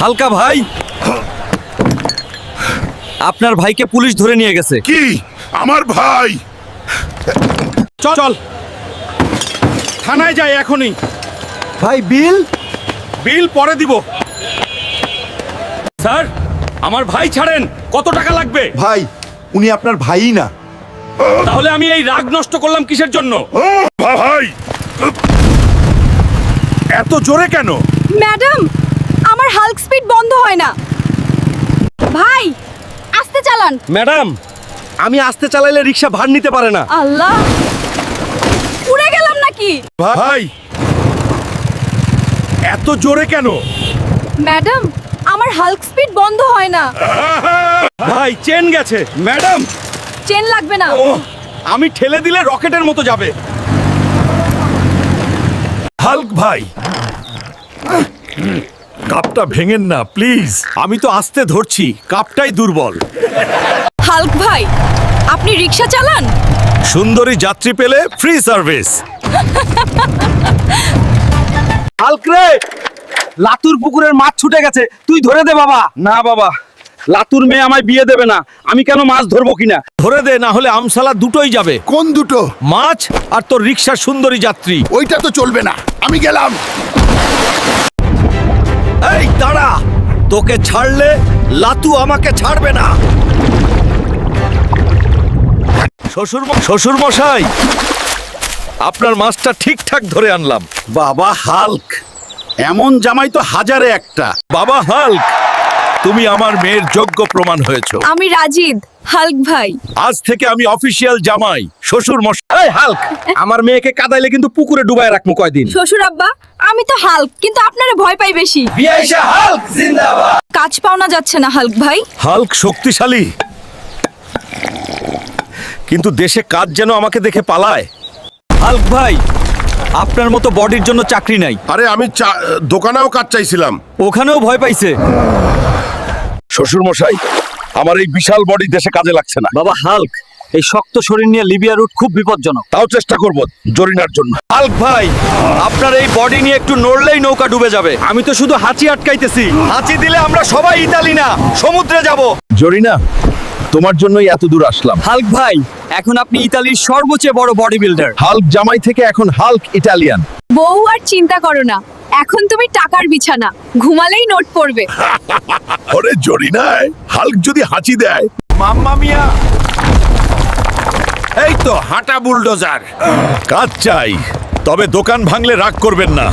হালকা ভাই, আপনার ভাইকে পুলিশ ধরে নিয়ে গেছে। কি আমার ভাই? চল চল থানায় যাই এখনই। ভাই বিল? বিল পরে দিব। স্যার, আমার ভাই ছাড়েন, কত টাকা লাগবে? ভাই উনি আপনার ভাইই না। তাহলে আমি এই রাগ নষ্ট করলাম কিসের জন্য? ভাই এত জোরে কেন? ম্যাডাম, আমার হাল্ক স্পিড বন্ধ হয় না। ভাই আস্তে চালান। ম্যাডাম, আমি আস্তে চালাইলে রিক্সা ভাড় নিতে পারে না। আল্লাহ, উড়ে গেলাম নাকি? ভাই এত জোরে কেন? ম্যাডাম, আমার হাল্ক স্পিড বন্ধ হয় না। ভাই চেন গেছে। ম্যাডাম, চেন লাগবে না। আমি ঠেলে দিলে রকেটের মতো যাবে। হাল্ক ভাই, কাপটা ভেঙেন না প্লিজ। আমি তো আস্তে ধরছি, কাপটাই দুর্বল। হাল্ক ভাই, আপনি রিক্সা চালান? সুন্দরী যাত্রী পেলে ফ্রি সার্ভিস। হাল্ক রে, লাতুর পুকুরের মাছ ছুটে গেছে, তুই ধরে দে বাবা। না বাবা, লাতুর মেয়ে আমায় বিয়ে দেবে না, আমি কেন মাছ ধরবো কিনা? ধরে দে, না হলে আমসালা দুটোই যাবে, কোন দুটো? মাছ আর তোর রিক্সার সুন্দরী যাত্রী। ওইটা তো চলবে না, আমি গেলাম। এই দাঁড়া, তোকে ছাড়লে লাতু আমাকে ছাড়বে না। শ্বশুর মশাই, আপনার মাছটা ঠিকঠাক ধরে আনলাম। বাবা হাল্ক, এমন জামাই তো হাজারে একটা। বাবা হাল্ক, তুমি আমার মেয়ের যোগ্য প্রমাণ হয়েছো। আমি রাজিদ, হাল্ক ভাই। আজ থেকে আমি অফিসিয়াল জামাই। শ্বশুর মশাই, এই হাল্ক, আমার মেয়েকে কাদাইলে কিন্তু পুকুরে ডুবায় রাখবো কয়দিন। শ্বশুর আব্বা, আমি তো হাল্ক, কিন্তু আপনারে ভয় পাই বেশি। বিয়াইশা হাল্ক জিন্দাবাদ। কাজ পাওনা যাচ্ছে না হাল্ক ভাই। হাল্ক শক্তিশালী, কিন্তু দেশে কাজ যেন আমাকে দেখে পালায়। হাল্ক ভাই, আপনার মতো বডির জন্য চাকরি নাই। আরে আমি দোকানেও কাজ চাইছিলাম। ওখানেও ভয় পাইছে। শ্বশুর মশাই, আমার এই বিশাল বডি দেশে কাজে লাগছে না। বাবা হাল্ক, এই শক্ত শরীর নিয়ে লিবিয়া রুট খুব বিপজ্জনক। তাও চেষ্টা করব জরিনার জন্য। হাল্ক ভাই, আপনার এই বডি নিয়ে একটু নড়লেই নৌকা ডুবে যাবে। আমি তো শুধু হাঁচি আটকাইতেছি। হাঁচি দিলে আমরা সবাই ইতালি না, সমুদ্রে যাব। জরিনা, তোমার জন্যই এত দূর আসলাম। হাল্ক ভাই, এখন আপনি ইতালির সর্বোচ্চ বড় বডি বিল্ডার। হাল্ক জামাই থেকে এখন হাল্ক ইটালিয়ান। বউ আর চিন্তা করো না, এখন তুমি টাকার বিছানা, ঘুমালেই নোট পড়বে। ওরে জরিনায়, হাল্ক যদি হাঁচি দেয়। মাম্মা মিয়া, এই তো হাঁটা বুলডোজার। কাজ চাই, তবে দোকান ভাঙলে রাগ করবেন না।